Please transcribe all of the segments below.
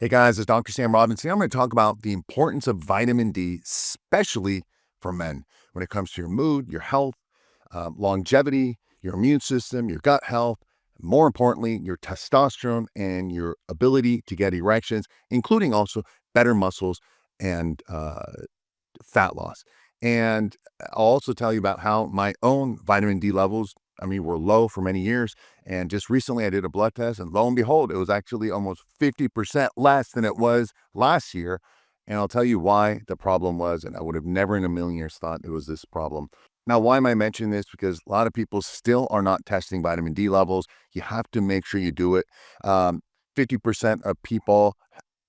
Hey guys, it's Dr. Sam Robbins. Today I'm going to talk about the importance of vitamin D, especially for men, when it comes to your mood, your health, longevity, your immune system, your gut health, more importantly, your testosterone and your ability to get erections, including also better muscles and fat loss. And I'll also tell you about how my own vitamin D levels, were low for many years. And just recently I did a blood test, and lo and behold, it was actually almost 50% less than it was last year. And I'll tell you why the problem was, and I would have never in a million years thought it was this problem. Now, why am I mentioning this? Because a lot of people still are not testing vitamin D levels. You have to make sure you do it. 50% of people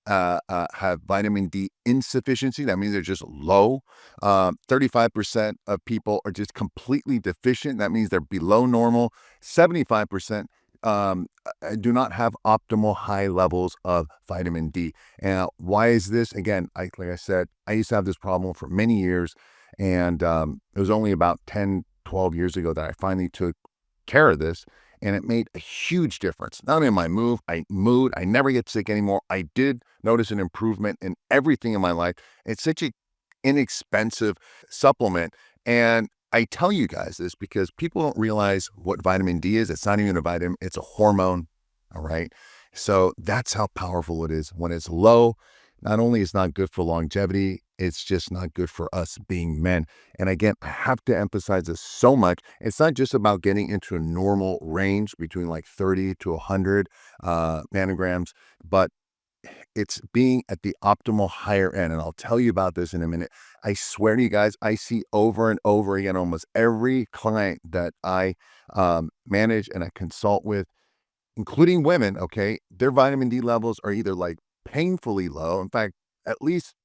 have vitamin D insufficiency. That means they're just low. 35% of people are just completely deficient. That means they're below normal. 75% do not have optimal high levels of vitamin D. And why is this? Again, like I said, I used to have this problem for many years. And it was only about 10, 12 years ago that I finally took care of this, and it made a huge difference. Not only in my mood, I never get sick anymore. I did notice an improvement in everything in my life. It's such an inexpensive supplement, and I tell you guys this because people don't realize what vitamin D is. It's not even a vitamin, it's a hormone. All right. So that's how powerful it is. When it's low, not only is it not good for longevity, it's just not good for us being men. And again, I have to emphasize this so much. It's not just about getting into a normal range between like 30 to 100 nanograms, but it's being at the optimal higher end. And I'll tell you about this in a minute. I swear to you guys, I see over and over again, almost every client that I manage and I consult with, including women, okay, their vitamin D levels are either like painfully low. In fact, at least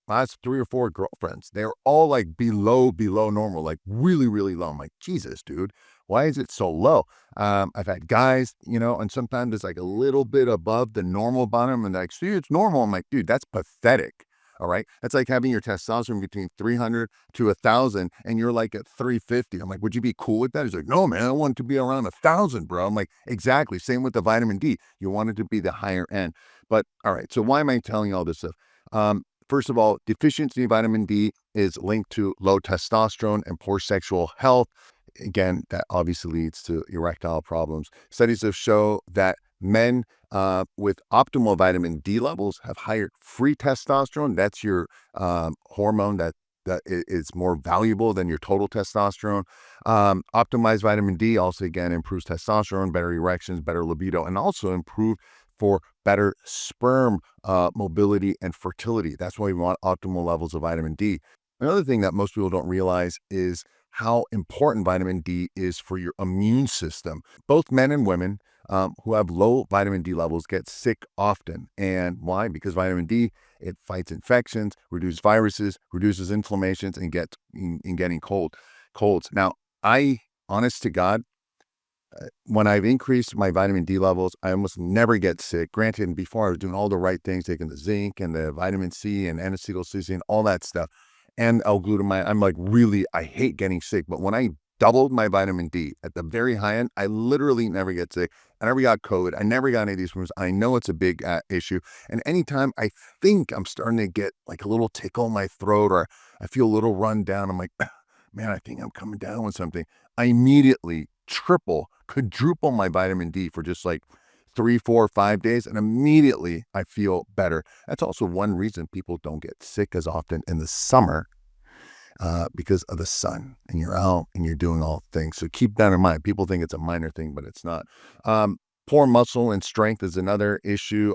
my last 3 or 4 girlfriends, they're all like below normal, like really, really low. I'm like, Jesus, dude, why is it so low? I've had guys, and sometimes it's like a little bit above the normal bottom, and they're like, see, it's normal. I'm like, dude, that's pathetic. All right. That's like having your testosterone between 300 to 1,000, and you're like at 350. I'm like, would you be cool with that? He's like, no, man, I want it to be around 1,000, bro. I'm like, exactly. Same with the vitamin D. You want it to be the higher end. But all right. So why am I telling you all this stuff? First of all, deficiency in vitamin D is linked to low testosterone and poor sexual health. Again, that obviously leads to erectile problems. Studies have shown that men with optimal vitamin D levels have higher free testosterone. That's your hormone that is more valuable than your total testosterone. Optimized vitamin D also, again, improves testosterone, better erections, better libido, and also improve for better sperm mobility and fertility. That's why we want optimal levels of vitamin D. Another thing that most people don't realize is how important vitamin D is for your immune system. Both men and women who have low vitamin D levels get sick often. And why? Because vitamin D, it fights infections, reduces viruses, reduces inflammations, and getting colds. Now, honest to God, when I've increased my vitamin D levels, I almost never get sick. Granted, before I was doing all the right things, taking the zinc and the vitamin C and N-acetylcysteine, all that stuff, and L-glutamine. I'm like, really, I hate getting sick. But when I doubled my vitamin D at the very high end, I literally never get sick. I never got COVID. I never got any of these problems. I know it's a big issue. And anytime I think I'm starting to get like a little tickle in my throat, or I feel a little run down, I'm like, man, I think I'm coming down with something. I immediately quadruple my vitamin D for just like 3, 4, 5 days, and immediately I feel better. That's also one reason people don't get sick as often in the summer, because of the sun, and you're out and you're doing all things. So keep that in mind. People think it's a minor thing, but it's not. Poor muscle and strength is another issue.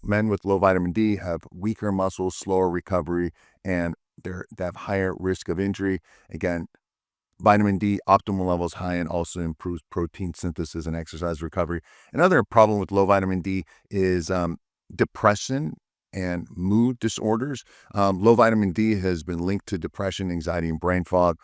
Men with low vitamin D have weaker muscles, slower recovery, and they have higher risk of injury. Again, vitamin D optimal levels high and also improves protein synthesis and exercise recovery. Another problem with low vitamin D is depression and mood disorders. Low vitamin D has been linked to depression, anxiety, and brain fog.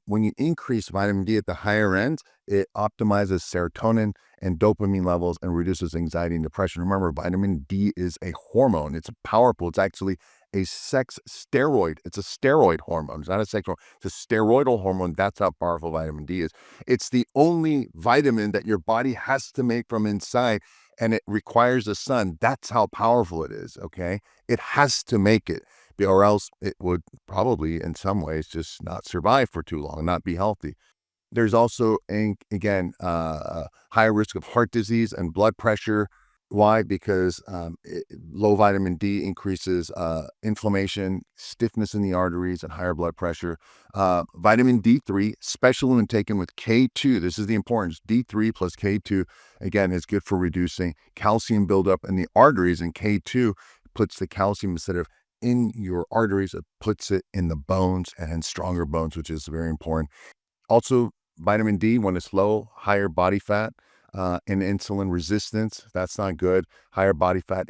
When you increase vitamin D at the higher end, it optimizes serotonin and dopamine levels and reduces anxiety and depression. Remember, vitamin D is a hormone. It's powerful. It's actually a sex steroid. It's a steroid hormone. It's not a sex hormone. It's a steroidal hormone. That's how powerful vitamin D is. It's the only vitamin that your body has to make from inside. and it requires the sun. That's how powerful it is, okay? It has to make it, or else it would probably, in some ways, just not survive for too long, not be healthy. There's also, again, higher risk of heart disease and blood pressure. Why? Because low vitamin D increases inflammation, stiffness in the arteries, and higher blood pressure. Vitamin D3, especially when taken with K2, this is the importance. D3 plus K2, again, is good for reducing calcium buildup in the arteries, and K2 puts the calcium instead of in your arteries, it puts it in the bones and in stronger bones, which is very important. Also, vitamin D, when it's low, higher body fat and insulin resistance. That's not good. Higher body fat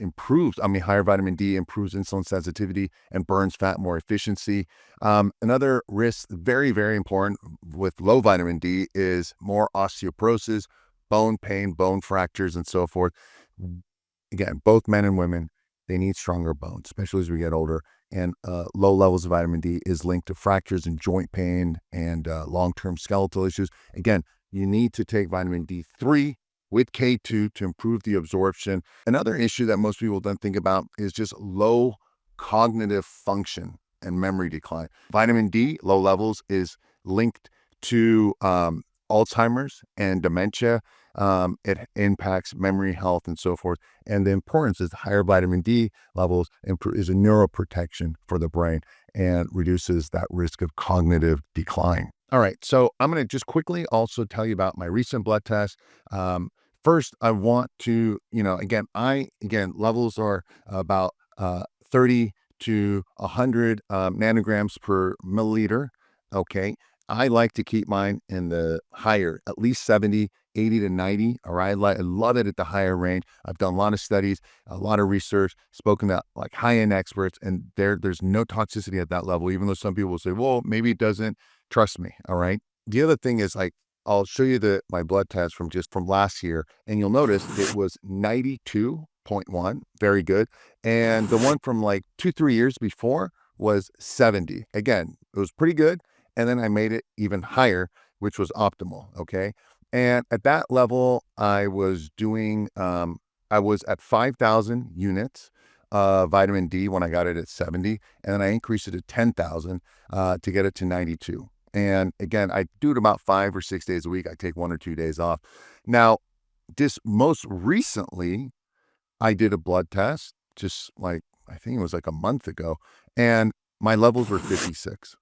higher vitamin D improves insulin sensitivity and burns fat more efficiency. Another risk, very, very important with low vitamin D, is more osteoporosis, bone pain, bone fractures, and so forth. Again, both men and women, they need stronger bones, especially as we get older. And low levels of vitamin D is linked to fractures and joint pain and long-term skeletal issues. Again, you need to take vitamin D3 with K2 to improve the absorption. Another issue that most people don't think about is just low cognitive function and memory decline. Vitamin D, low levels, is linked to Alzheimer's and dementia. It impacts memory health and so forth. And the importance is higher vitamin D levels is a neuroprotection for the brain and reduces that risk of cognitive decline. All right, so I'm going to just quickly also tell you about my recent blood test. First, I want to, again, levels are about 30 to 100 nanograms per milliliter. Okay. I like to keep mine in the higher, at least 70, 80 to 90. All right. I love it at the higher range. I've done a lot of studies, a lot of research, spoken to like high-end experts, and there's no toxicity at that level, even though some people will say, well, maybe it doesn't. Trust me. All right. The other thing is, like, I'll show you my blood test from last year, and you'll notice it was 92.1, very good. And the one from like 2-3 years before was 70. Again, it was pretty good. And then I made it even higher, which was optimal. Okay. And at that level, I was at 5,000 units of vitamin D when I got it at 70. And then I increased it to 10,000 to get it to 92. And again, I do it about 5 or 6 days a week. I take 1 or 2 days off. Now, just most recently, I did a blood test, just like, I think it was like a month ago, and my levels were 56.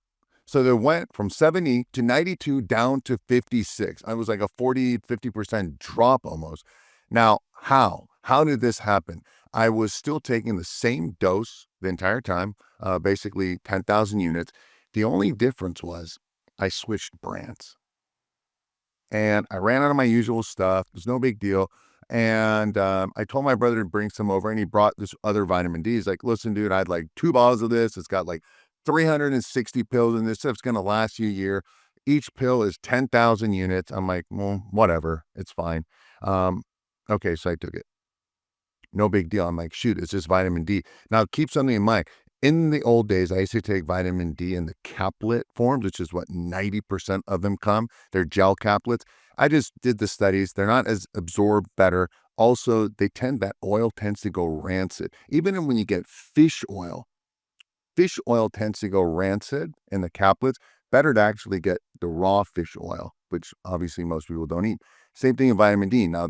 So they went from 70 to 92 down to 56. I was like a 50% drop almost. Now, how did this happen? I was still taking the same dose the entire time, basically 10,000 units. The only difference was I switched brands. And I ran out of my usual stuff. It was no big deal. And I told my brother to bring some over, and he brought this other vitamin D. He's like, listen, dude, I had like 2 bottles of this. It's got like 360 pills in this stuff's going to last you a year. Each pill is 10,000 units. I'm like, well, whatever. It's fine. Okay, so I took it. No big deal. I'm like, shoot, it's just vitamin D. Now, keep something in mind. In the old days, I used to take vitamin D in the caplet forms, which is what 90% of them come. They're gel caplets. I just did the studies. They're not as absorbed better. Also, that oil tends to go rancid. Even when you get fish oil tends to go rancid in the caplets. Better to actually get the raw fish oil, which obviously most people don't eat. Same thing in vitamin D. Now,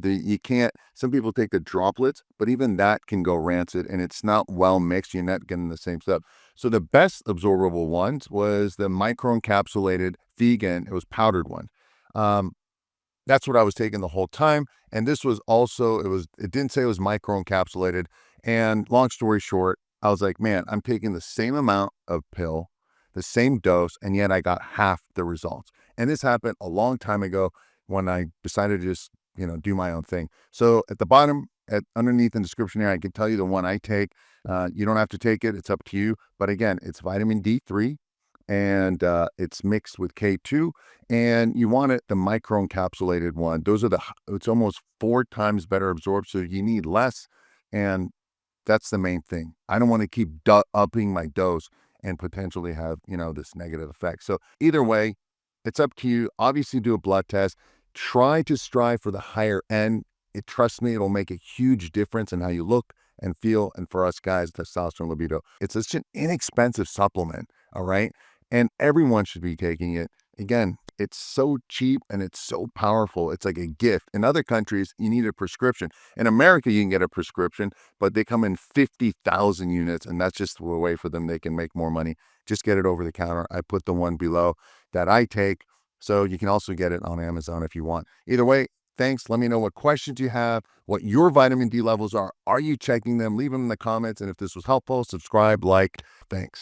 some people take the droplets, but even that can go rancid, and it's not well mixed. You're not getting the same stuff. So the best absorbable ones was the microencapsulated vegan. It was powdered one. That's what I was taking the whole time. And this was also, it didn't say it was microencapsulated. And long story short, I was like, man, I'm taking the same amount of pill, the same dose, and yet I got half the results. And this happened a long time ago when I decided to just, do my own thing. So at the bottom, underneath in the description here, I can tell you the one I take. You don't have to take it. It's up to you. But again, it's vitamin D3, and it's mixed with K2, and you want the microencapsulated one. It's almost 4 times better absorbed, so you need less, and that's the main thing. I don't want to keep upping my dose and potentially have, this negative effect. So either way, it's up to you. Obviously, do a blood test. Try to strive for the higher end. Trust me, it'll make a huge difference in how you look and feel. And for us guys, testosterone libido, it's such an inexpensive supplement, all right? And everyone should be taking it. Again, it's so cheap and it's so powerful. It's like a gift. In other countries, you need a prescription. In America, you can get a prescription, but they come in 50,000 units, and that's just a way for them. They can make more money. Just get it over the counter. I put the one below that I take, so you can also get it on Amazon if you want. Either way, thanks. Let me know what questions you have, what your vitamin D levels are. Are you checking them? Leave them in the comments. And if this was helpful, subscribe, like. Thanks.